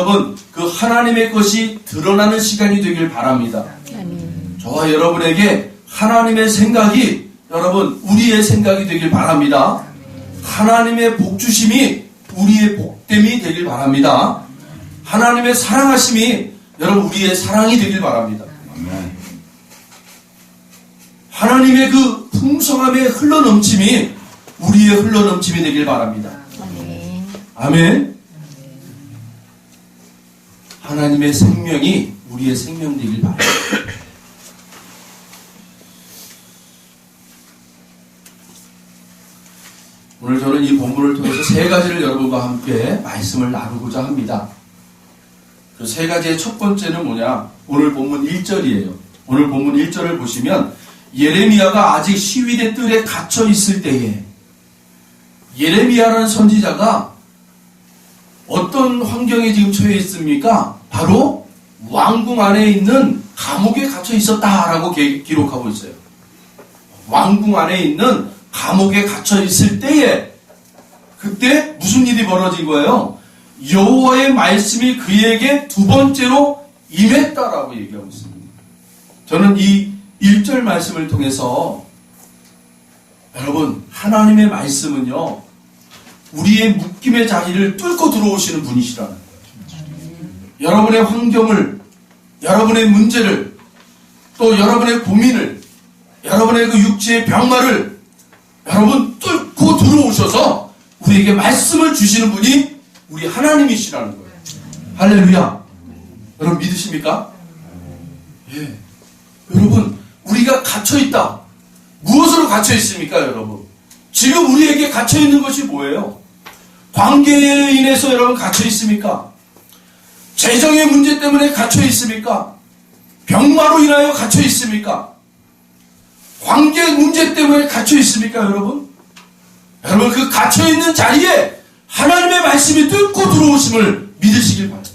여러분, 그 하나님의 것이 드러나는 시간이 되길 바랍니다. 저와 여러분에게 하나님의 생각이 여러분 우리의 생각이 되길 바랍니다. 하나님의 복주심이 우리의 복됨이 되길 바랍니다. 하나님의 사랑하심이 여러분 우리의 사랑이 되길 바랍니다. 하나님의 그 풍성함의 흘러넘침이 우리의 흘러넘침이 되길 바랍니다. 아멘. 하나님의 생명이 우리의 생명 되길 바랍니다. 오늘 저는 이 본문을 통해서 세 가지를 여러분과 함께 말씀을 나누고자 합니다. 그 세 가지의 첫 번째는 뭐냐? 오늘 본문 1절이에요. 오늘 본문 1절을 보시면 예레미야가 아직 시위대 뜰에 갇혀 있을 때에 예레미야라는 선지자가 어떤 환경에 지금 처해 있습니까? 바로 왕궁 안에 있는 감옥에 갇혀 있었다라고 기록하고 있어요. 왕궁 안에 있는 감옥에 갇혀 있을 때에 그때 무슨 일이 벌어진 거예요? 여호와의 말씀이 그에게 두 번째로 임했다라고 얘기하고 있습니다. 저는 이 1절 말씀을 통해서 여러분 하나님의 말씀은요 우리의 묶임의 자리를 뚫고 들어오시는 분이시라는 거예요. 여러분의 환경을, 여러분의 문제를, 또 여러분의 고민을, 여러분의 그 육체의 병마를 여러분 뚫고 들어오셔서 우리에게 말씀을 주시는 분이 우리 하나님이시라는 거예요. 할렐루야. 여러분 믿으십니까? 예. 여러분 우리가 갇혀있다. 무엇으로 갇혀있습니까 여러분? 지금 우리에게 갇혀있는 것이 뭐예요? 관계에 인해서 여러분 갇혀있습니까? 재정의 문제 때문에 갇혀있습니까? 병마로 인하여 갇혀있습니까? 관계 문제 때문에 갇혀있습니까 여러분? 여러분 그 갇혀있는 자리에 하나님의 말씀이 뚫고 들어오심을 믿으시길 바랍니다.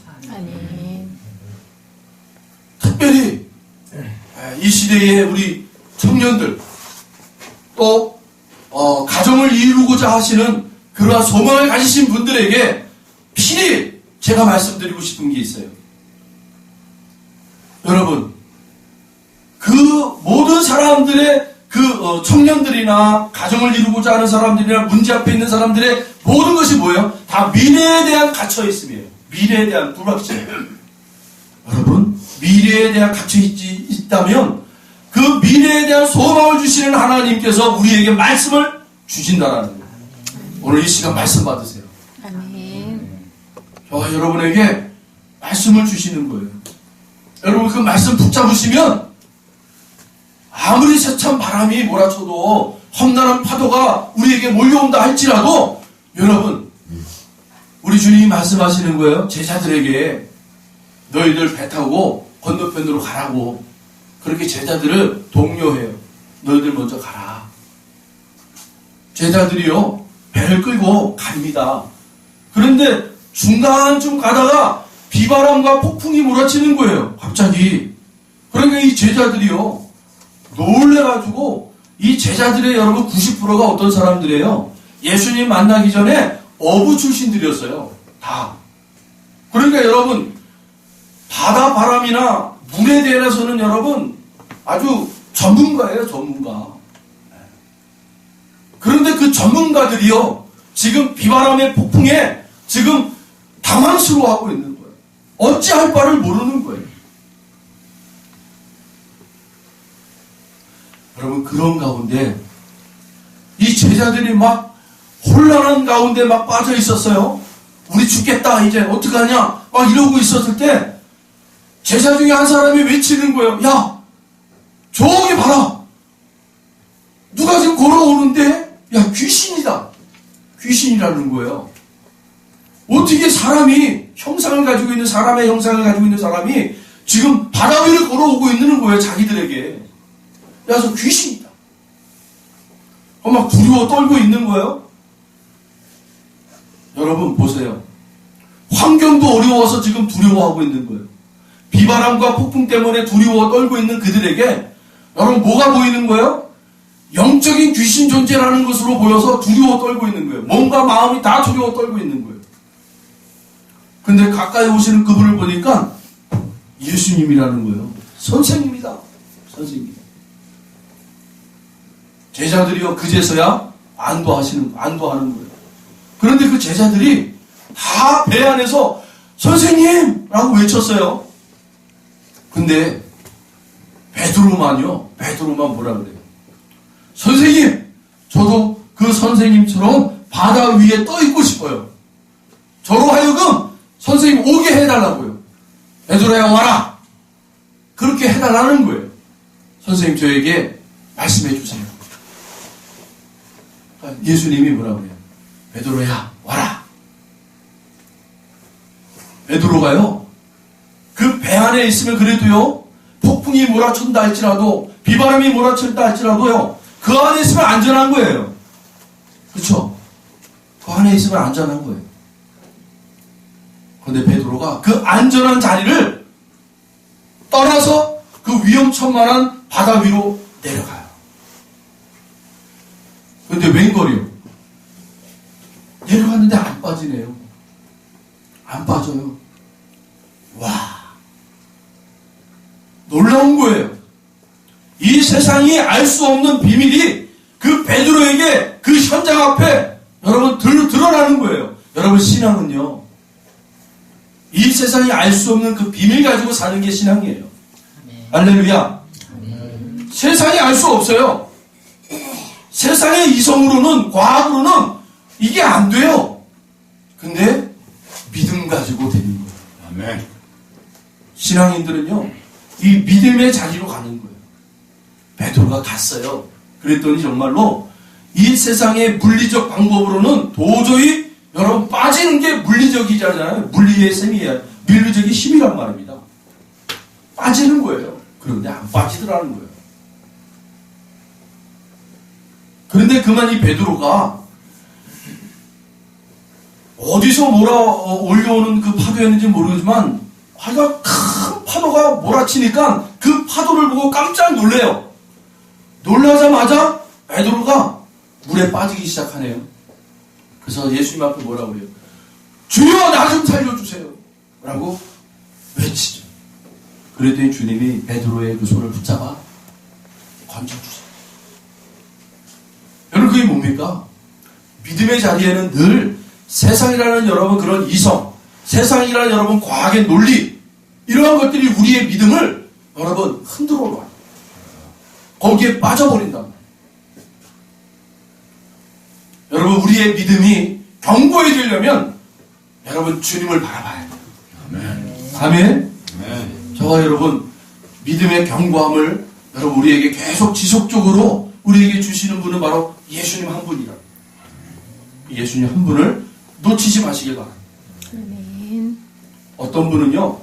특별히 이 시대에 우리 청년들 또 가정을 이루고자 하시는 그러한 소망을 가지신 분들에게 필히 제가 말씀드리고 싶은 게 있어요. 여러분 그 모든 사람들의 그 청년들이나 가정을 이루고자 하는 사람들이나 문제 앞에 있는 사람들의 모든 것이 뭐예요? 다 미래에 대한 갇혀있음이에요. 미래에 대한 불확실. 여러분 미래에 대한 갇혀있다면 그 미래에 대한 소망을 주시는 하나님께서 우리에게 말씀을 주신다라는 거예요. 오늘 이 시간 말씀 받으세요. 아멘. 저와 여러분에게 말씀을 주시는 거예요. 여러분 그 말씀 붙잡으시면 아무리 세찬 바람이 몰아쳐도 험난한 파도가 우리에게 몰려온다 할지라도 여러분 우리 주님이 말씀하시는 거예요. 제자들에게 너희들 배 타고 건너편으로 가라고 그렇게 제자들을 독려해요. 너희들 먼저 가라. 제자들이요 배를 끌고 갑니다. 그런데 중간쯤 가다가 비바람과 폭풍이 몰아치는 거예요. 갑자기. 그러니까 이 제자들이요 놀래가지고 이 제자들의 여러분 90%가 어떤 사람들이에요? 예수님 만나기 전에 어부 출신들이었어요. 다. 그러니까 여러분 바다 바람이나 물에 대해서는 여러분 아주 전문가예요. 전문가. 그런데 그 전문가들이요 지금 비바람의 폭풍에 지금 당황스러워하고 있는 거예요. 어찌할 바를 모르는 거예요. 여러분 그런 가운데 이 제자들이 막 혼란한 가운데 막 빠져 있었어요. 우리 죽겠다 이제 어떡하냐 막 이러고 있었을 때 제자 중에 한 사람이 외치는 거예요. 야 저기 봐라. 누가 지금 걸어오는데 야 귀신이다. 귀신이라는 거예요. 어떻게 사람이 형상을 가지고 있는 사람의 형상을 가지고 있는 사람이 지금 바다 위를 걸어오고 있는 거예요. 자기들에게. 그래서 귀신이다. 막 두려워 떨고 있는 거예요. 여러분 보세요. 환경도 어려워서 지금 두려워하고 있는 거예요. 비바람과 폭풍 때문에 두려워 떨고 있는 그들에게 여러분 뭐가 보이는 거예요? 영적인 귀신 존재라는 것으로 보여서 두려워 떨고 있는 거예요. 몸과 마음이 다 두려워 떨고 있는 거예요. 근데 가까이 오시는 그분을 보니까 예수님이라는 거예요. 선생님이다. 선생님. 제자들이요, 그제서야 안도하는 거예요. 그런데 그 제자들이 다 배 안에서 선생님! 라고 외쳤어요. 근데 베드로만 뭐라 그래요? 선생님! 저도 그 선생님처럼 바다 위에 떠 있고 싶어요. 저로 하여금 선생님 오게 해달라고요. 베드로야 와라! 그렇게 해달라는 거예요. 선생님 저에게 말씀해 주세요. 예수님이 뭐라고 해요? 베드로야 와라. 베드로가요, 그 배 안에 있으면 그래도요, 폭풍이 몰아친다 할지라도, 비바람이 몰아친다 할지라도요, 그 안에 있으면 안전한 거예요. 그렇죠? 그 안에 있으면 안전한 거예요. 그런데 베드로가 그 안전한 자리를 떠나서 그 위험천만한 바다 위로 내려가요. 그런데 웬걸이요? 내려갔는데 안 빠지네요. 안 빠져요. 와, 놀라운 거예요. 이 세상이 알 수 없는 비밀이 그 베드로에게 그 현장 앞에 여러분 드러나는 거예요. 여러분 신앙은요, 이 세상이 알 수 없는 그 비밀 가지고 사는 게 신앙이에요. 할렐루야. 세상이 알 수 없어요. 세상의 이성으로는, 과학으로는 이게 안 돼요. 근데 믿음 가지고 되는 거예요. 아멘. 신앙인들은요, 이 믿음의 자리로 가는 거예요. 베드로가 갔어요. 그랬더니 정말로 이 세상의 물리적 방법으로는 도저히 여러분 빠지는 게 물리적이잖아요. 물리의 셈이에요. 물리적인 힘이란 말입니다. 빠지는 거예요. 그런데 안 빠지더라는 거예요. 그런데 그만 이 베드로가 어디서 올려오는 그 파도였는지 모르지만 하여간 큰 파도가 몰아치니까 그 파도를 보고 깜짝 놀래요. 놀라자마자 베드로가 물에 빠지기 시작하네요. 그래서 예수님 앞에 뭐라고 해요? 주여 나 좀 살려주세요 라고 외치죠. 그랬더니 주님이 베드로의 그 손을 붙잡아 건져주세요. 여러분 그게 뭡니까? 믿음의 자리에는 늘 세상이라는 여러분 그런 이성, 세상이라는 여러분 과학의 논리, 이러한 것들이 우리의 믿음을 여러분 흔들어 놔요. 거기에 빠져버린단 말이에요. 여러분 우리의 믿음이 견고해지려면 여러분 주님을 바라봐야 돼요. 아멘. 아멘. 아멘. 저와 여러분 믿음의 견고함을 여러분 우리에게 계속 지속적으로 우리에게 주시는 분은 바로 예수님 한 분이라. 예수님 한 분을 놓치지 마시길 바랍니다. 아멘. 어떤 분은요,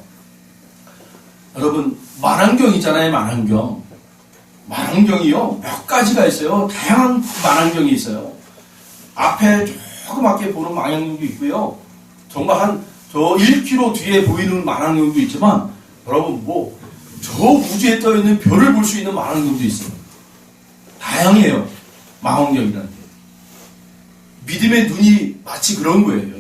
여러분 만환경 있잖아요. 만환경이요 몇 가지가 있어요. 다양한 만환경이 있어요. 앞에 조그맣게 보는 만환경도 있고요, 정말 한 저 1km 뒤에 보이는 만환경도 있지만 여러분 뭐 저 우주에 떠 있는 별을 볼 수 있는 만환경도 있어요. 다양해요. 망원경이라는 게. 믿음의 눈이 마치 그런 거예요.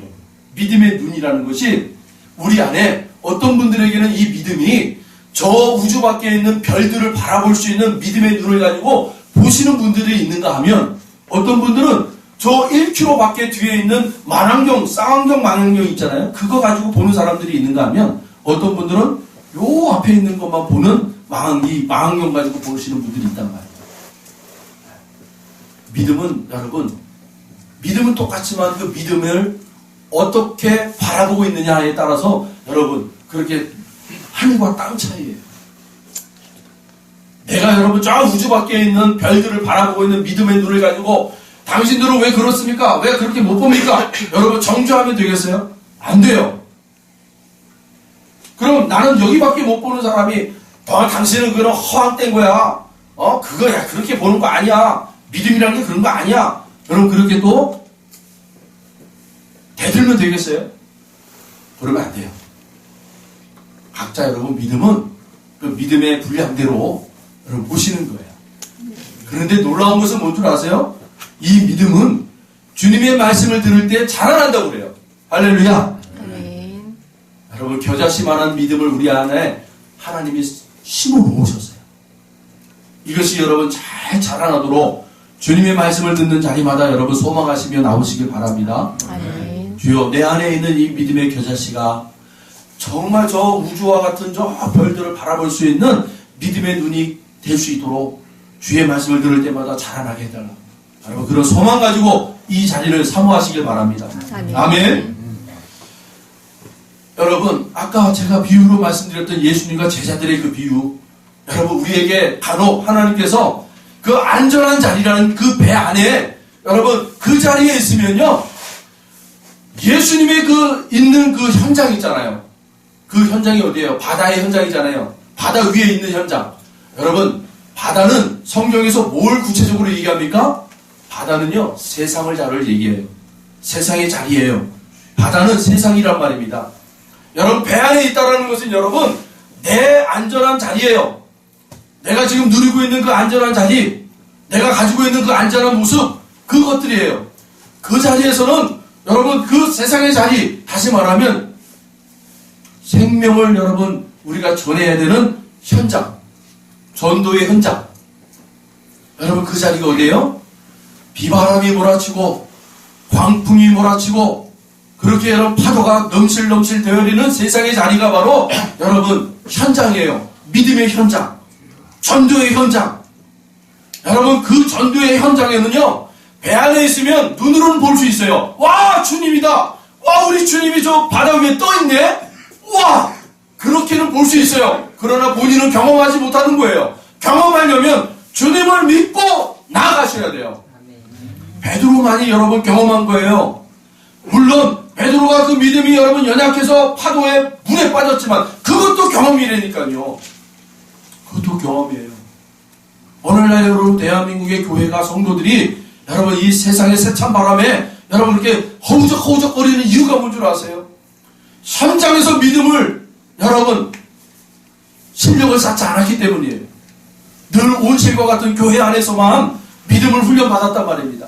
믿음의 눈이라는 것이 우리 안에 어떤 분들에게는 이 믿음이 저 우주 밖에 있는 별들을 바라볼 수 있는 믿음의 눈을 가지고 보시는 분들이 있는가 하면, 어떤 분들은 저 1km 밖에 뒤에 있는 만환경, 쌍안경 만환경 있잖아요. 그거 가지고 보는 사람들이 있는가 하면, 어떤 분들은 요 앞에 있는 것만 보는 망원경 가지고 보시는 분들이 있단 말이에요. 믿음은 여러분, 믿음은 똑같지만 그 믿음을 어떻게 바라보고 있느냐에 따라서 여러분 그렇게 하늘과 땅 차이예요. 내가 여러분 저 우주 밖에 있는 별들을 바라보고 있는 믿음의 눈을 가지고 당신들은 왜 그렇습니까? 왜 그렇게 못 봅니까? 여러분 정죄하면 되겠어요? 안 돼요. 그럼 나는 여기밖에 못 보는 사람이 당신은 그런 허황된 거야. 그거야. 그렇게 보는 거 아니야. 믿음이라는 게 그런 거 아니야. 여러분 그렇게 또 대들면 되겠어요? 그러면 안 돼요. 각자 여러분 믿음은 그 믿음의 분량대로 여러분 보시는 거예요. 그런데 놀라운 것은 뭔 줄 아세요? 이 믿음은 주님의 말씀을 들을 때 자라난다고 그래요. 할렐루야. 여러분 겨자씨만한 믿음을 우리 안에 하나님이 심어 놓으셨어요. 이것이 여러분 잘 자라나도록 주님의 말씀을 듣는 자리마다 여러분 소망하시며 나오시길 바랍니다. 아멘. 주여, 내 안에 있는 이 믿음의 겨자씨가 정말 저 우주와 같은 저 별들을 바라볼 수 있는 믿음의 눈이 될 수 있도록 주의 말씀을 들을 때마다 자라나게 해달라. 여러분 그런 소망 가지고 이 자리를 사모하시길 바랍니다. 아멘. 아멘. 여러분 아까 제가 비유로 말씀드렸던 예수님과 제자들의 그 비유, 여러분 우리에게 간혹 하나님께서 그 안전한 자리라는 그 배 안에 여러분 그 자리에 있으면요, 예수님의 그 있는 그 현장 있잖아요. 그 현장이 어디예요? 바다의 현장이잖아요. 바다 위에 있는 현장. 여러분 바다는 성경에서 뭘 구체적으로 얘기합니까? 바다는요 세상을 자를 얘기해요. 세상의 자리예요. 바다는 세상이란 말입니다. 여러분 배 안에 있다는 것은 여러분 내 안전한 자리예요. 내가 지금 누리고 있는 그 안전한 자리, 내가 가지고 있는 그 안전한 모습, 그것들이에요. 그 자리에서는 여러분 그 세상의 자리, 다시 말하면 생명을 여러분 우리가 전해야 되는 현장, 전도의 현장. 여러분 그 자리가 어디예요? 비바람이 몰아치고 광풍이 몰아치고 그렇게 여러분 파도가 넘실넘실 되어리는 세상의 자리가 바로 여러분 현장이에요. 믿음의 현장, 전도의 현장. 여러분 그 전도의 현장에는요, 배 안에 있으면 눈으로는 볼 수 있어요. 와 주님이다. 와 우리 주님이 저 바다 위에 떠있네. 와 그렇게는 볼 수 있어요. 그러나 본인은 경험하지 못하는 거예요. 경험하려면 주님을 믿고 나아가셔야 돼요. 베드로만이 여러분 경험한 거예요. 물론 베드로가 그 믿음이 여러분 연약해서 파도에 물에 빠졌지만 그것도 경험이라니까요. 그것도 경험이에요. 오늘날 여러분 대한민국의 교회가 성도들이 여러분 이 세상의 세찬 바람에 여러분 이렇게 허우적허우적거리는 이유가 뭔 줄 아세요? 현장에서 믿음을 여러분 실력을 쌓지 않았기 때문이에요. 늘 온실과 같은 교회 안에서만 믿음을 훈련받았단 말입니다.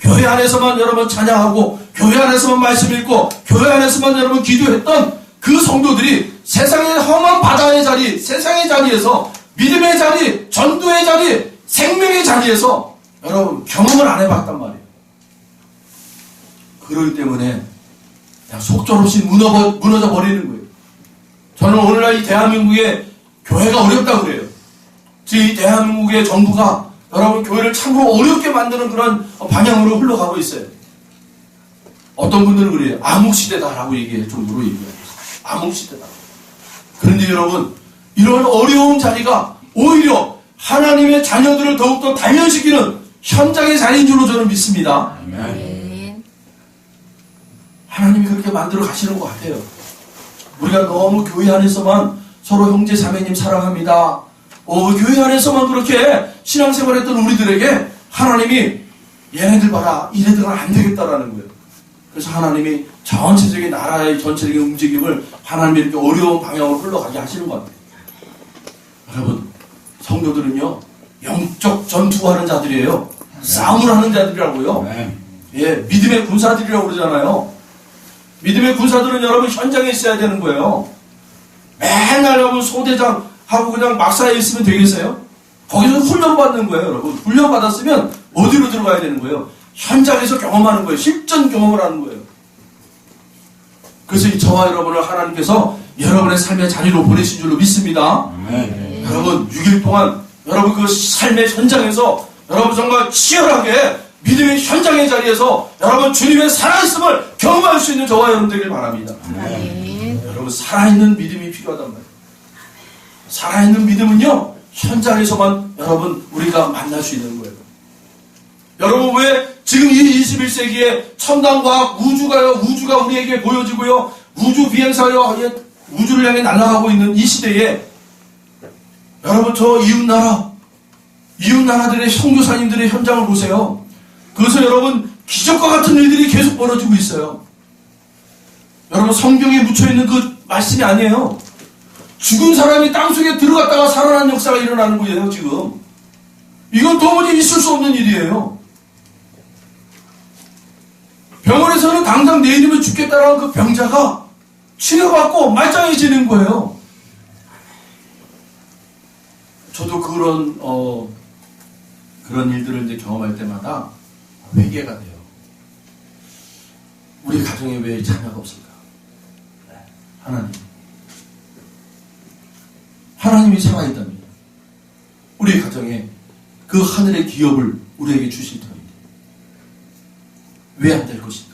교회 안에서만 여러분 찬양하고 교회 안에서만 말씀 읽고 교회 안에서만 여러분 기도했던 그 성도들이 세상의 험한 바다의 자리, 세상의 자리에서 믿음의 자리, 전도의 자리, 생명의 자리에서 여러분 경험을 안 해봤단 말이에요. 그렇기 때문에 그냥 속절없이 무너져 버리는 거예요. 저는 오늘날 이 대한민국의 교회가 어렵다고 그래요. 지금 이 대한민국의 정부가 여러분 교회를 참으로 어렵게 만드는 그런 방향으로 흘러가고 있어요. 어떤 분들은 그래요. 암흑시대다라고 얘기할 정도로 얘기해요. 암흑시대다. 그런데 여러분 이런 어려운 자리가 오히려 하나님의 자녀들을 더욱더 단련시키는 현장의 자리인 줄로 저는 믿습니다. 아멘. 하나님이 그렇게 만들어 가시는 것 같아요. 우리가 너무 교회 안에서만 서로 형제 자매님 사랑합니다. 교회 안에서만 그렇게 신앙생활했던 우리들에게 하나님이 얘네들 봐라, 이래들은 안 되겠다라는 거예요. 그래서 하나님이 전체적인 나라의 전체적인 움직임을 하나님이 이렇게 어려운 방향으로 흘러가게 하시는 것 같아요. 여러분 성도들은요 영적 전투하는 자들이에요. 싸움을 하는 자들이라고요. 예, 믿음의 군사들이라고 그러잖아요. 믿음의 군사들은 여러분 현장에 있어야 되는 거예요. 맨날 여러분 소대장 하고 그냥 막사에 있으면 되겠어요? 거기서 훈련받는 거예요. 여러분 훈련받았으면 어디로 들어가야 되는 거예요? 현장에서 경험하는 거예요. 실전 경험을 하는 거예요. 그래서 저와 여러분을 하나님께서 여러분의 삶의 자리로 보내신 줄로 믿습니다. 여러분 6일 동안 여러분 그 삶의 현장에서 여러분 정말 치열하게 믿음의 현장의 자리에서 여러분 주님의 살아있음을 경험할 수 있는 저와 여러분 되길 바랍니다. 여러분 살아있는 믿음이 필요하단 말이에요. 살아있는 믿음은요 현장에서만 여러분 우리가 만날 수 있는 거예요. 여러분 왜 지금 이 21세기에 첨단과학 우주가 우리에게 보여지고요 우주 비행사요 우주를 향해 날아가고 있는 이 시대에 여러분 저 이웃나라들의 선교사님들의 현장을 보세요. 그래서 여러분 기적과 같은 일들이 계속 벌어지고 있어요. 여러분 성경에 묻혀있는 그 말씀이 아니에요. 죽은 사람이 땅속에 들어갔다가 살아난 역사가 일어나는 거예요. 지금 이건 도무지 있을 수 없는 일이에요. 병원에서는 당장 내일이면 죽겠다라는 그 병자가 치료받고 말짱해지는 거예요. 저도 그런 일들을 이제 경험할 때마다 회개가 돼요. 우리 가정에 왜 자녀가 없을까? 하나님이 살아있다면 우리 가정에 그 하늘의 기업을 우리에게 주실 터인데 왜 안 될 것인가?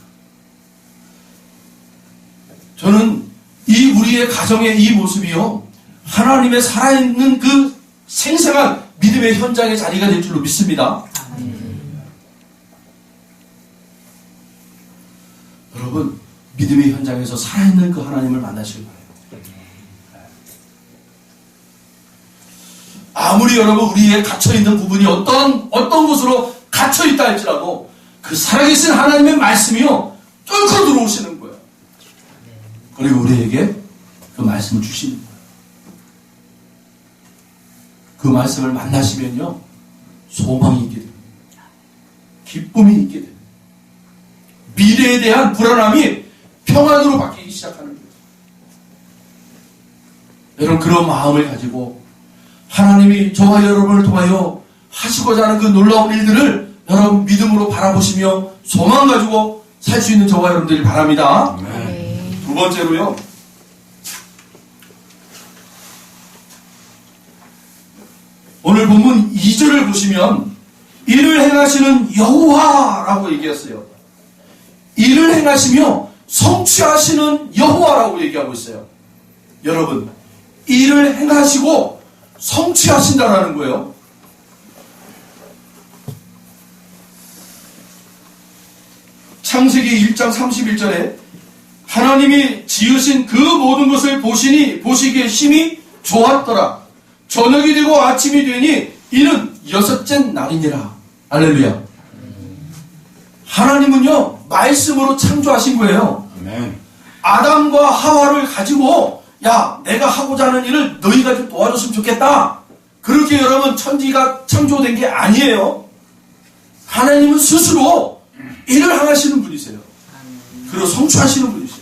저는 우리의 가정의 이 모습이요, 하나님의 살아있는 그 생생한 믿음의 현장의 자리가 될 줄로 믿습니다. 여러분, 믿음의 현장에서 살아있는 그 하나님을 만나실 거예요. 아무리 여러분 우리의 갇혀있는 부분이 어떤 곳으로 갇혀있다 할지라도 그 살아계신 하나님의 말씀이요, 뚫고 들어오시는 거예요. 그리고 우리에게 그 말씀을 주시는 거예요. 그 말씀을 만나시면요, 소망이 있게 됩니다. 기쁨이 있게 됩니다. 미래에 대한 불안함이 평안으로 바뀌기 시작하는 거예요. 여러분, 그런 마음을 가지고 하나님이 저와 여러분을 통하여 하시고자 하는 그 놀라운 일들을 여러분 믿음으로 바라보시며 소망 가지고 살 수 있는 저와 여러분들이 바랍니다. 네. 두 번째로요, 오늘 본문 2절을 보시면 이를 행하시는 여호와라고 얘기했어요. 이를 행하시며 성취하시는 여호와라고 얘기하고 있어요. 여러분, 이를 행하시고 성취하신다라는 거예요. 창세기 1장 31절에 하나님이 지으신 그 모든 것을 보시기에 심히 좋았더라. 저녁이 되고 아침이 되니 이는 여섯째 날이니라. 할렐루야. 하나님은요, 말씀으로 창조하신 거예요. 아멘. 아담과 하와를 가지고, 야, 내가 하고자 하는 일을 너희가 좀 도와줬으면 좋겠다. 그렇게 여러분 천지가 창조된 게 아니에요. 하나님은 스스로 일을 하시는 분이세요. 그리고 성취하시는 분이세요.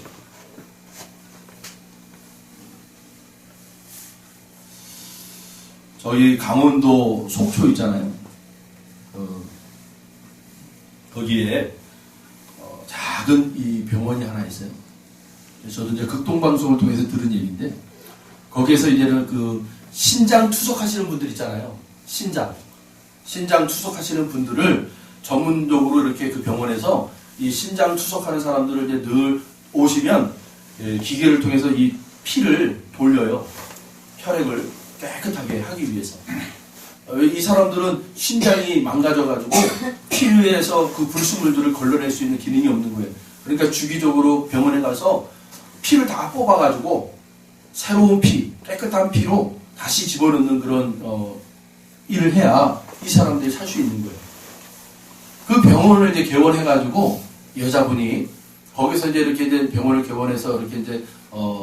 저희 강원도 속초 있잖아요. 거기에 작은 이 병원이 하나 있어요. 저도 이제 극동방송을 통해서 들은 얘기인데, 거기에서 이제는 그 신장 투석하시는 분들 있잖아요. 신장 투석하시는 분들을 전문적으로 이렇게 그 병원에서 이 신장 투석하는 사람들을 이제 늘 오시면 기계를 통해서 이 피를 돌려요. 혈액을 깨끗하게 하기 위해서. 이 사람들은 신장이 망가져가지고 피에서 그 불순물들을 걸러낼 수 있는 기능이 없는 거예요. 그러니까 주기적으로 병원에 가서 피를 다 뽑아가지고 새로운 피, 깨끗한 피로 다시 집어넣는 그런 일을 해야 이 사람들이 살 수 있는 거예요. 그 병원을 이제 개원해가지고 여자분이 거기서 이제 이렇게 이제 병원을 개원해서 이렇게 이제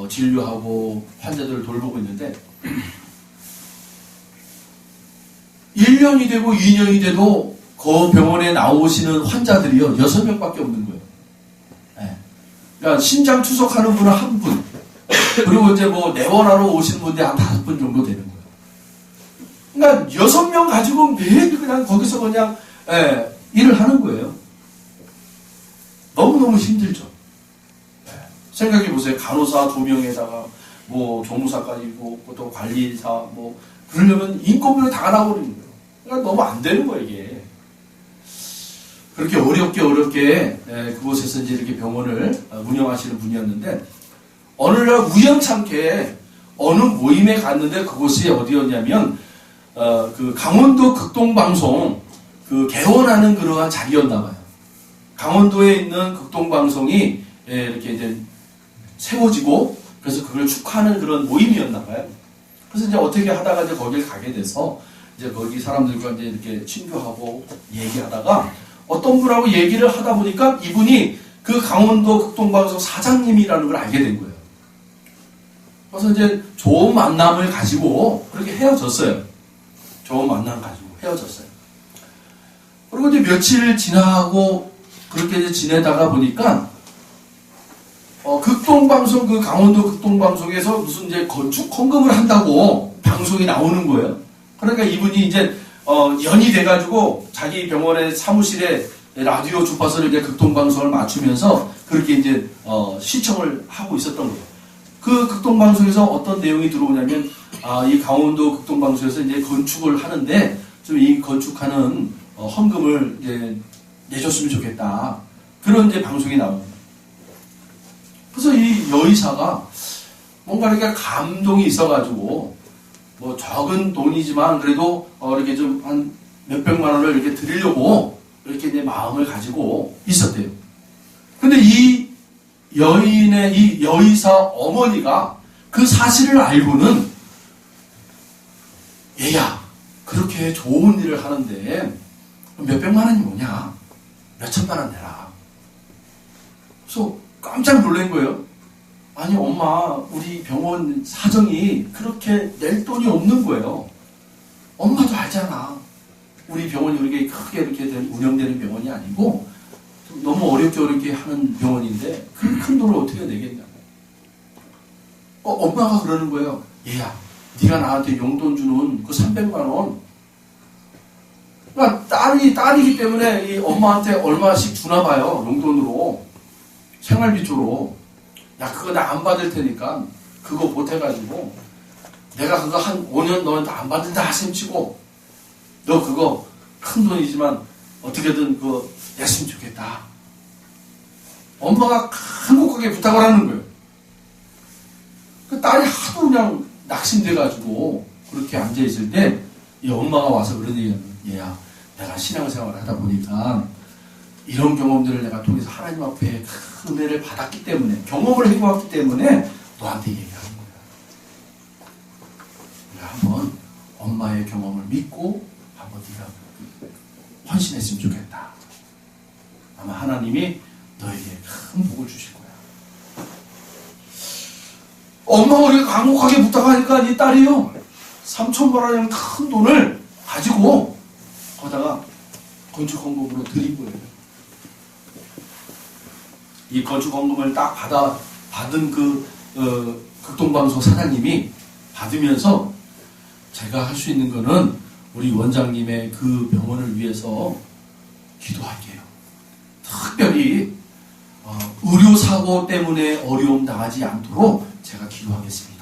진료하고 환자들을 돌보고 있는데 1년이 되고 2년이 돼도 그 병원에 나오시는 환자들이요, 6명밖에 없는 거예요. 네. 그러니까 신장 투석하는 분은 한 분, 그리고 이제 뭐 내원하러 오시는 분들이 한 5분 정도 되는 거예요. 그러니까 6명 가지고 매일 그냥 거기서 그냥 일을 하는 거예요. 너무너무 힘들죠. 생각해 보세요. 간호사 2명에다가 뭐 조무사까지 있고 또 관리사 뭐 그러려면 인건비를 다 나버리는 거예요. 그러니까 너무 안 되는 거예요, 이게. 그렇게 어렵게 그곳에서 이제 이렇게 병원을 운영하시는 분이었는데, 어느 날 우연찮게 어느 모임에 갔는데 그곳이 어디였냐면 그 강원도 극동방송 그 개원하는 그러한 자리였나 봐요. 강원도에 있는 극동방송이 이렇게 이제 세워지고, 그래서 그걸 축하하는 그런 모임이었나 봐요. 그래서 이제 어떻게 하다가 이제 거길 가게 돼서 이제 거기 사람들과 이제 이렇게 친교하고 얘기하다가 어떤 분하고 얘기를 하다 보니까 이분이 그 강원도 극동방송 사장님이라는 걸 알게 된 거예요. 그래서 이제 좋은 만남을 가지고 그렇게 헤어졌어요. 좋은 만남 가지고 헤어졌어요. 그리고 이제 며칠 지나고 그렇게 이제 지내다가 보니까 극동방송, 강원도 극동방송에서 무슨 이제 건축 헌금을 한다고 방송이 나오는 거예요. 그러니까 이분이 이제, 연이 돼가지고 자기 병원의 사무실에 라디오 주파수를 이제 극동방송을 맞추면서 그렇게 이제, 시청을 하고 있었던 거예요. 그 극동방송에서 어떤 내용이 들어오냐면, 이 강원도 극동방송에서 이제 건축을 하는데, 좀 이 건축하는, 헌금을 이제 내줬으면 좋겠다. 그런 이제 방송이 나옵니다. 그래서 이 여의사가 뭔가 이렇게 감동이 있어가지고, 뭐 적은 돈이지만 그래도 이렇게 좀 한 몇백만 원을 이렇게 드리려고 이렇게 이제 마음을 가지고 있었대요. 근데 이 여의사 어머니가 그 사실을 알고는, 얘야, 그렇게 좋은 일을 하는데 몇백만 원이 뭐냐? 몇천만 원 내라. 그래서 깜짝 놀란 거예요. 아니, 엄마, 우리 병원 사정이 그렇게 낼 돈이 없는 거예요. 엄마도 알잖아. 우리 병원이 이렇게 크게 이렇게 운영되는 병원이 아니고, 너무 어렵게 하는 병원인데, 그 큰 돈을 어떻게 내겠냐고. 엄마가 그러는 거예요. 얘야, 네가 나한테 용돈 주는 그 300만 원. 그러니까 딸이기 때문에 이 엄마한테 얼마씩 주나 봐요. 용돈으로. 생활비조로. 야, 그거 나 안 받을 테니까 그거 못해가지고 내가 그거 한 5년 너한테 안 받는다 셈치고 너 그거 큰 돈이지만 어떻게든 그거 냈으면 좋겠다. 엄마가 한곡하게 부탁을 하는 거예요. 그 딸이 하도 그냥 낙심돼가지고 그렇게 앉아있을 때 이 엄마가 와서 그런 얘기하는 거예요. 얘야, 내가 신앙생활을 하다 보니까 이런 경험들을 내가 통해서 하나님 앞에 큰 은혜를 받았기 때문에, 경험을 해보았기 때문에 너한테 얘기하는 거야. 우리가 한번 엄마의 경험을 믿고 한번 네가 헌신했으면 좋겠다. 아마 하나님이 너에게 큰 복을 주실 거야. 엄마가 우리가 강력하게 부탁하니까 이 딸이요, 3천만 원이라는 큰 돈을 가지고 거기다가 건축 헌금으로 드린 거예요. 이 건축 헌금을 딱 받은 극동방송 사장님이 받으면서 제가 할 수 있는 거는 우리 원장님의 그 병원을 위해서 기도할게요. 특별히 의료사고 때문에 어려움 당하지 않도록 제가 기도하겠습니다.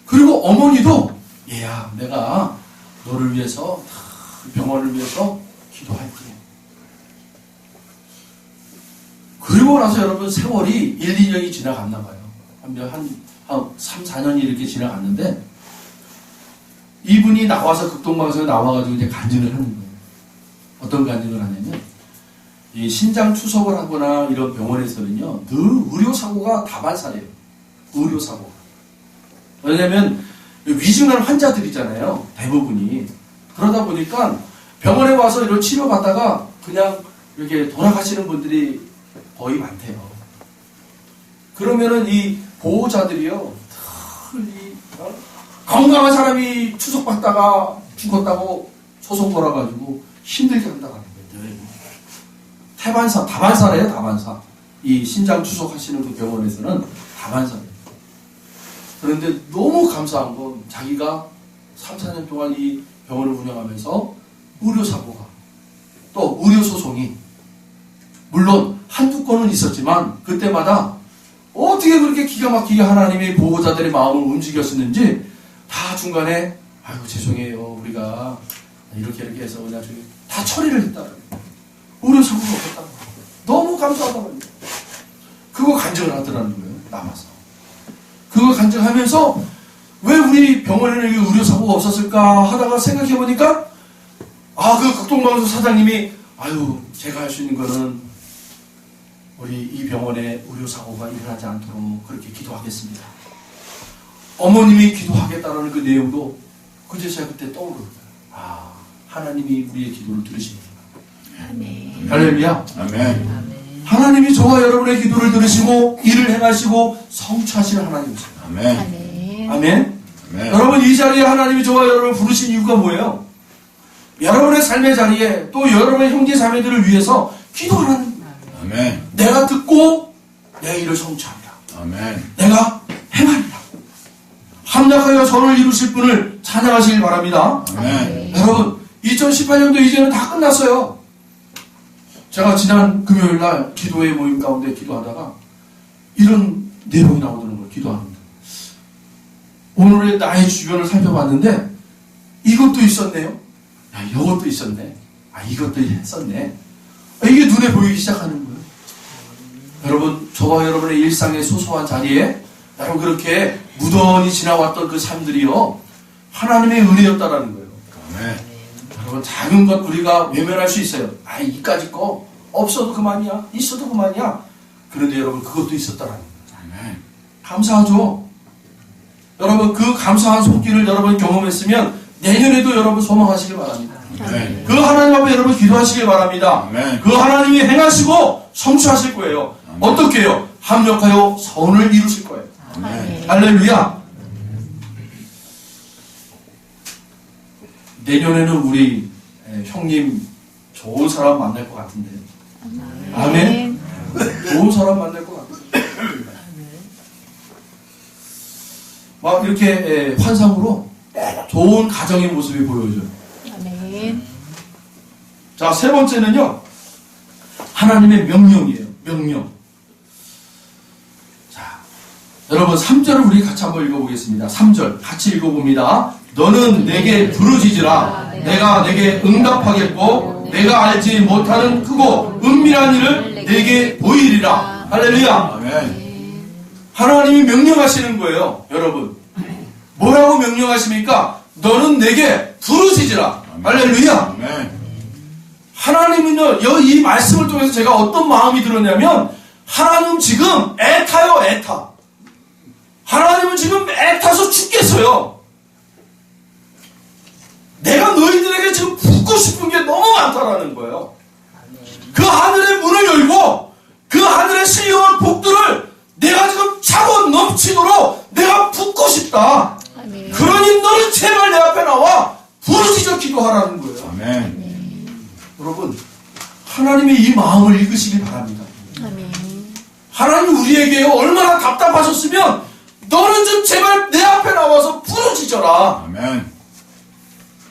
그리고 어머니도 얘야, 내가 너를 위해서, 병원을 위해서 기도할게. 그리고 나서 여러분 세월이 1, 2년이 지나갔나 봐요. 한 3, 4년이 이렇게 지나갔는데 이분이 나와서 극동방송에 나와가지고 이제 간증을 하는 거예요. 어떤 간증을 하냐면, 이 신장 투석을 하거나 이런 병원에서는요, 늘 의료사고가 다발사래요. 의료사고. 왜냐면 위중한 환자들이잖아요, 대부분이. 그러다 보니까 병원에 와서 이런 치료받다가 그냥 이렇게 돌아가시는 분들이 거의 많대요. 그러면은 이 보호자들이요, 건강한 사람이 추석받다가 죽었다고 소송 걸어가지고 힘들게 한다고 하는 거예요. 다반사래요, 다반사. 이 신장 추석하시는 그 병원에서는 다반사래요. 그런데 너무 감사한 건 자기가 3, 4년 동안 이 병원을 운영하면서 의료사고가, 또 의료소송이, 물론 한두 건은 있었지만 그때마다 어떻게 그렇게 기가 막히게 하나님의 보호자들의 마음을 움직였었는지 다 중간에 아이고 죄송해요, 우리가 이렇게 해서 그냥 다 처리를 했다는 거예요. 의료사고가 없었다는 거예요. 너무 감사하다는 거예요. 그거 간증을 하더라는 거예요, 남아서. 그거 간증하면서 왜 우리 병원에는 의료사고가 없었을까 하다가 생각해보니까, 그 극동방송 사장님이 아유, 제가 할 수 있는 거는 우리 이 병원에 의료사고가 일어나지 않도록 그렇게 기도하겠습니다. 어머님이 기도하겠다는 그 내용도 그제 제가 그때 떠오르는 거예요. 하나님이 우리의 기도를 들으십니다. 아멘. 할렐루야. 아멘. 하나님이 저와 여러분의 기도를 들으시고 일을 행하시고 성취하시는 하나님이십니다. 아멘. 아멘. 아멘. 아멘. 여러분, 이 자리에 하나님이 저와 여러분을 부르신 이유가 뭐예요? 여러분의 삶의 자리에 또 여러분의 형제 자매들을 위해서 기도하는 아멘. 내가 듣고 내 일을 성취한다. 아멘. 내가 행하리라. 합력하여 선을 이루실 분을 찬양하시길 바랍니다. 아멘. 여러분 2018년도 이제는 다 끝났어요. 제가 지난 금요일날 기도회 모임 가운데 기도하다가 이런 내용이 나오더라는 걸 기도합니다. 오늘의 나의 주변을 살펴봤는데 이것도 있었네요. 야, 이것도 있었네. 아, 이것도 했었네. 아, 이게 눈에 보이기 시작하는 거예요. 여러분, 저와 여러분의 일상의 소소한 자리에 여러분 그렇게 무던히 지나왔던 그 삶들이요 하나님의 은혜였다라는 거예요. 아멘. 여러분 작은 것 우리가 외면할 수 있어요. 아, 이까짓 거 없어도 그만이야. 있어도 그만이야. 그런데 여러분 그것도 있었다라는 거예요. 아멘. 감사하죠. 여러분 그 감사한 손길을 여러분 경험했으면 내년에도 여러분 소망하시길 바랍니다. 아멘. 그 하나님 앞에 여러분 기도하시길 바랍니다. 아멘. 그 하나님이 행하시고 성취하실 거예요. 아멘. 어떻게 해요? 합력하여 선을 이루실 거예요. 아멘. 할렐루야. 내년에는 우리 형님 좋은 사람 만날 것 같은데. 아멘. 좋은 사람 만날 것 같아요. 막 이렇게 환상으로 좋은 가정의 모습이 보여져요. 아멘. 자, 세 번째는요. 하나님의 명령이에요. 명령. 자, 여러분 3절을 우리 같이 한번 읽어보겠습니다. 3절 같이 읽어봅니다. 너는 내게 부르짖으라. 내가 내게 응답하겠고 내가 알지 못하는 크고 은밀한 일을 내게 보이리라. 할렐루야. 아멘. 하나님이 명령하시는 거예요. 여러분. 뭐라고 명령하십니까? 너는 내게 부르짖으라. 할렐루야. 아멘. 하나님은요, 이 말씀을 통해서 제가 어떤 마음이 들었냐면, 하나님 지금 애타요, 애타. 하나님은 지금 애타서 죽겠어요. 내가 너희들에게 지금 붓고 싶은 게 너무 많다라는 거예요. 그 하늘의 문을 열고, 그 하늘의 신령한 복들을 내가 지금 차고 넘치도록 내가 붓고 싶다. 아멘. 그러니 너는 제발 내 앞에 나와 부르짖어 기도하라는 거예요. 아멘. 여러분, 하나님의 이 마음을 읽으시기 바랍니다. 아멘. 하나님 우리에게 얼마나 답답하셨으면 너는 좀 제발 내 앞에 나와서 부르짖어라. 아멘.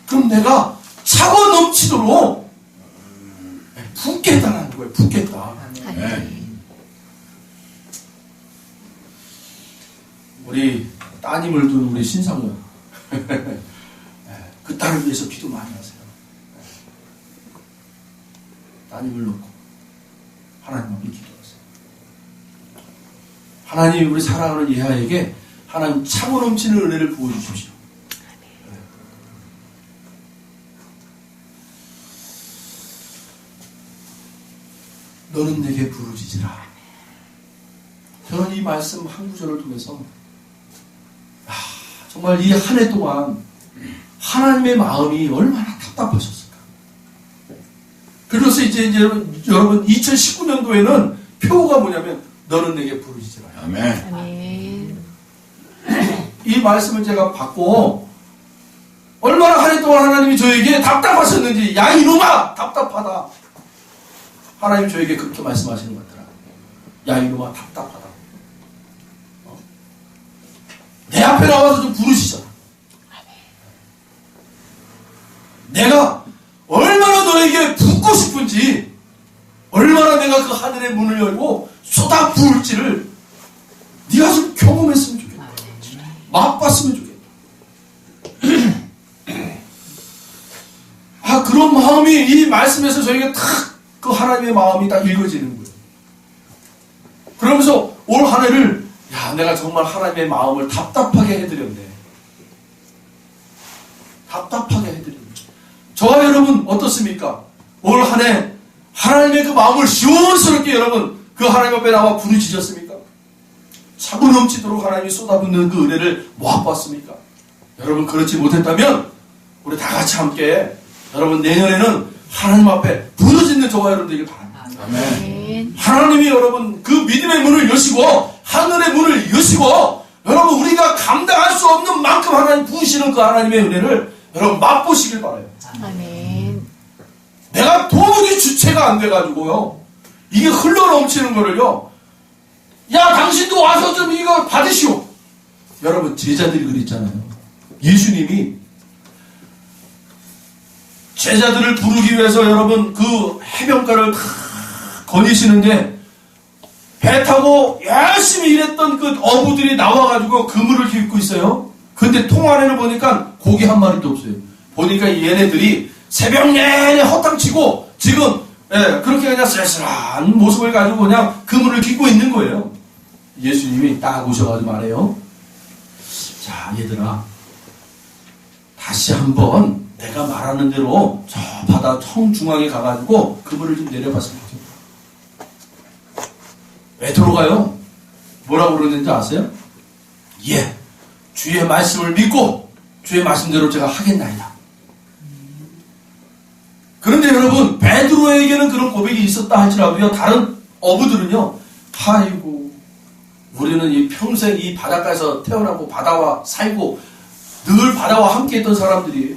그럼 내가 차고 넘치도록 붓겠다는 거예요. 붓겠다. 아멘. 우리 따님을 둔 우리 신상녀 그 딸을 위해서 기도 많이 하세요. 따님을 놓고 하나님 앞에 기도하세요. 하나님 우리 사랑하는 예하에게 하나님 차고 넘치는 은혜를 부어주십시오. 너는 내게 부르짖으라. 저는 이 말씀 한 구절을 통해서 정말 이 한 해 동안 하나님의 마음이 얼마나 답답하셨을까. 그래서 이제 여러분 2019년도에는 표가 뭐냐면 너는 내게 부르짖으라. 아멘. 아멘. 이 말씀을 제가 받고 얼마나 한 해 동안 하나님이 저에게 답답하셨는지, 야 이놈아 답답하다. 하나님 저에게 그렇게 말씀하시는 것 같더라. 야 이놈아 답답하다. 내 앞에 나와서 좀 부르시잖아. 내가 얼마나 너에게 붓고 싶은지, 얼마나 내가 그 하늘의 문을 열고 쏟아 부을지를 네가 좀 경험했으면 좋겠다. 맛봤으면 좋겠다. 아, 그런 마음이 이 말씀에서 저에게 탁 그 하나님의 마음이 딱 읽어지는 거예요. 그러면서 올 한 해를 야, 내가 정말 하나님의 마음을 답답하게 해드렸네. 답답하게 해드렸네. 저와 여러분 어떻습니까? 올 한 해 하나님의 그 마음을 시원스럽게 여러분 그 하나님 앞에 나와 부르짖었습니까? 차고 넘치도록 하나님이 쏟아붓는 그 은혜를 모아봤습니까? 여러분 그렇지 못했다면 우리 다 같이 함께 여러분 내년에는 하나님 앞에 부르짖는 저와 여러분 되길 바랍니다. 아멘. 하나님이 여러분 그 믿음의 문을 여시고 하늘의 문을 여시고 여러분 우리가 감당할 수 없는 만큼 하나님 부으시는 그 하나님의 은혜를 여러분 맛보시길 바라요. 아멘. 내가 도무지 주체가 안 돼가지고요. 이게 흘러 넘치는 거를요. 야, 당신도 와서 좀 이거 받으시오. 여러분, 제자들이 그랬잖아요. 예수님이 제자들을 부르기 위해서 여러분 그 해변가를 거니시는데 배 타고 열심히 일했던 그 어부들이 나와가지고 그물을 깃고 있어요. 근데 통 안에는 보니까 고기 한 마리도 없어요. 보니까 얘네들이 새벽 내내 허탕치고 지금 그렇게 그냥 쓸쓸한 모습을 가지고 그냥 그물을 깃고 있는 거예요. 예수님이 딱 오셔가지고 말해요. 자, 얘들아, 다시 한번 내가 말하는 대로 저 바다 청중앙에 가가지고 그물을 좀 내려봤으면 좋겠다. 왜 들어가요? 뭐라고 그러는지 아세요? 예, 주의 말씀을 믿고 주의 말씀대로 제가 하겠나이다. 그런데 여러분, 베드로에게는 그런 고백이 있었다 할지라도요, 다른 어부들은요, 아이고, 우리는 이 평생 이 바닷가에서 태어나고 바다와 살고 늘 바다와 함께 했던 사람들이에요.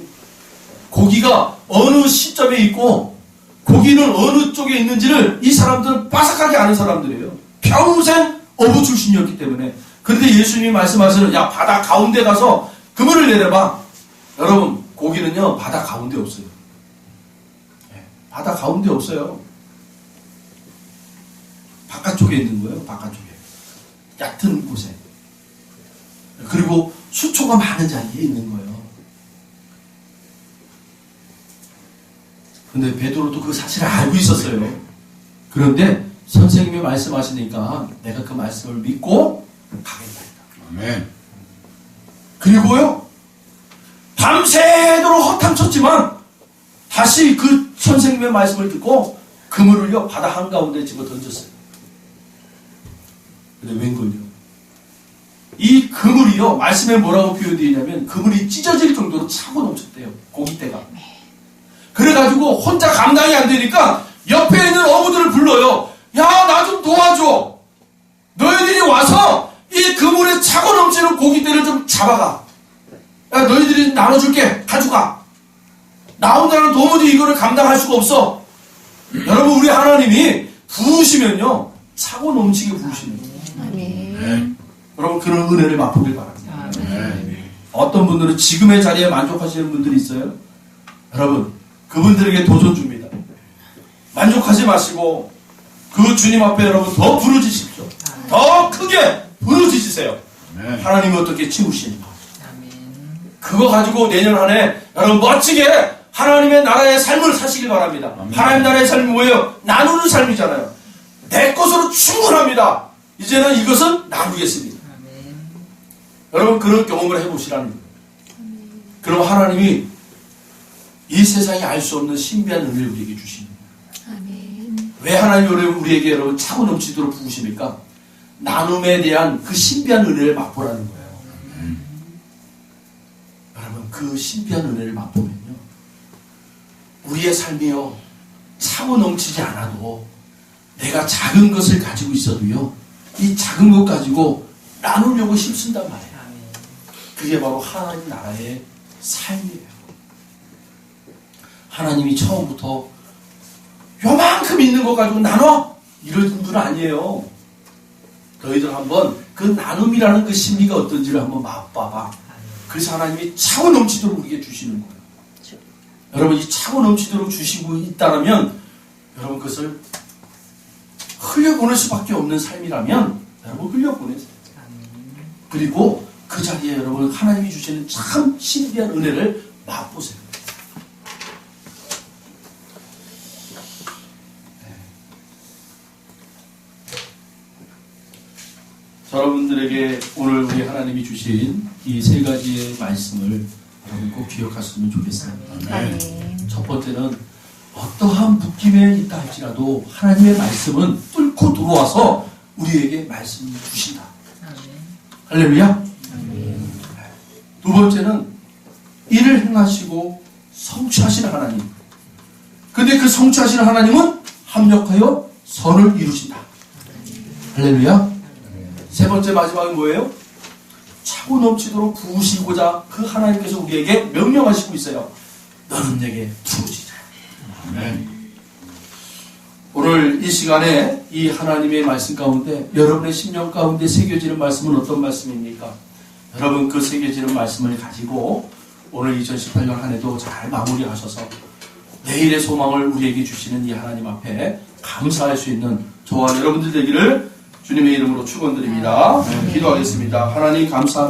고기가 어느 시점에 있고 고기는 어느 쪽에 있는지를 이 사람들은 빠삭하게 아는 사람들이에요. 평생 어부 출신이었기 때문에. 그런데 예수님이 말씀하시는, 야, 바다 가운데 가서 그물을 내려봐. 여러분, 고기는요 바다 가운데 없어요. 바다 가운데 없어요. 바깥쪽에 있는 거예요. 바깥쪽에. 얕은 곳에. 그리고 수초가 많은 자리에 있는 거예요. 근데 베드로도 그 사실을 알고 있었어요. 그런데 선생님이 말씀하시니까 내가 그 말씀을 믿고 가겠다. 아멘. 그리고요, 밤새도록 허탕쳤지만 다시 그 선생님의 말씀을 듣고 그물을요 바다 한가운데 집어 던졌어요. 근데 웬걸요? 이 그물이요, 말씀에 뭐라고 표현되어 있냐면 그물이 찢어질 정도로 차고 넘쳤대요. 고깃대가. 그래가지고 혼자 감당이 안 되니까 옆에 있는 어부들을 불러요. 야, 나 좀 도와줘. 너희들이 와서 이 그물에 차고 넘치는 고깃대를 좀 잡아가. 야, 너희들이 나눠줄게. 가져가. 나 혼자는 도무지 이거를 감당할 수가 없어. 여러분, 우리 하나님이 부으시면요 차고 넘치게 부으시는 거예요. 아멘. 여러분, 그런 은혜를 맛보길 바랍니다. 아멘. 어떤 분들은 지금의 자리에 만족하시는 분들이 있어요. 여러분, 그분들에게 도전 줍니다. 만족하지 마시고 그 주님 앞에 여러분 더 부르짖으십시오. 더 크게 부르짖으세요. 하나님이 어떻게 치우시는가. 그거 가지고 내년 한 해 여러분 멋지게 하나님의 나라의 삶을 사시길 바랍니다. 아멘. 하나님 나라의 삶이 뭐예요? 나누는 삶이잖아요. 내 것으로 충분합니다. 이제는 이것은 나누겠습니다. 여러분, 그런 경험을 해보시라는 거예요. 그럼 하나님이 이 세상이 알 수 없는 신비한 은혜를 우리에게 주시는 거예요. 아멘. 왜 하나님이 우리에게 여러분 차고 넘치도록 부으십니까? 나눔에 대한 그 신비한 은혜를 맛보라는 거예요. 여러분, 그 신비한 은혜를 맛보면요, 우리의 삶이요 차고 넘치지 않아도 내가 작은 것을 가지고 있어도요 이 작은 것 가지고 나누려고 힘쓴단 말이에요. 그게 바로 하나님 나라의 삶이에요. 하나님이 처음부터 요만큼 있는 것 가지고 나눠! 이런 분은 아니에요. 너희들 한번 그 나눔이라는 그 심리가 어떤지를 한번 맛봐봐. 그래서 하나님이 차고 넘치도록 우리에게 주시는 거예요. 여러분, 이 차고 넘치도록 주시고 있다면 여러분 그것을 흘려보낼 수밖에 없는 삶이라면 여러분 흘려보내세요. 그리고 그 자리에 여러분 하나님이 주시는 참 신비한 은혜를 맛보세요. 여러분들에게 오늘 우리 하나님이 주신 이 세 가지의 말씀을 여러분 꼭 기억하셨으면 좋겠어요. 아멘. 첫 번째는 어떠한 묶임에 있다 할지라도 하나님의 말씀은 뚫고 들어와서 우리에게 말씀을 주신다. 할렐루야. 두 번째는 일을 행하시고 성취하시는 하나님. 근데 그 성취하시는 하나님은 합력하여 선을 이루신다. 할렐루야. 세 번째 마지막은 뭐예요? 차고 넘치도록 부으시고자 그 하나님께서 우리에게 명령하시고 있어요. 너는 내게 부르짖으라. 아멘. 오늘 오늘 이 시간에 이 하나님의 말씀 가운데 여러분의 심령 가운데 새겨지는 말씀은 어떤 말씀입니까? 여러분 그 새겨지는 말씀을 가지고 오늘 2018년 한 해도 잘 마무리하셔서 내일의 소망을 우리에게 주시는 이 하나님 앞에 감사할 수 있는 저와 여러분들 되기를 주님의 이름으로 축원드립니다. 기도하겠습니다. 하나님 감사합니다.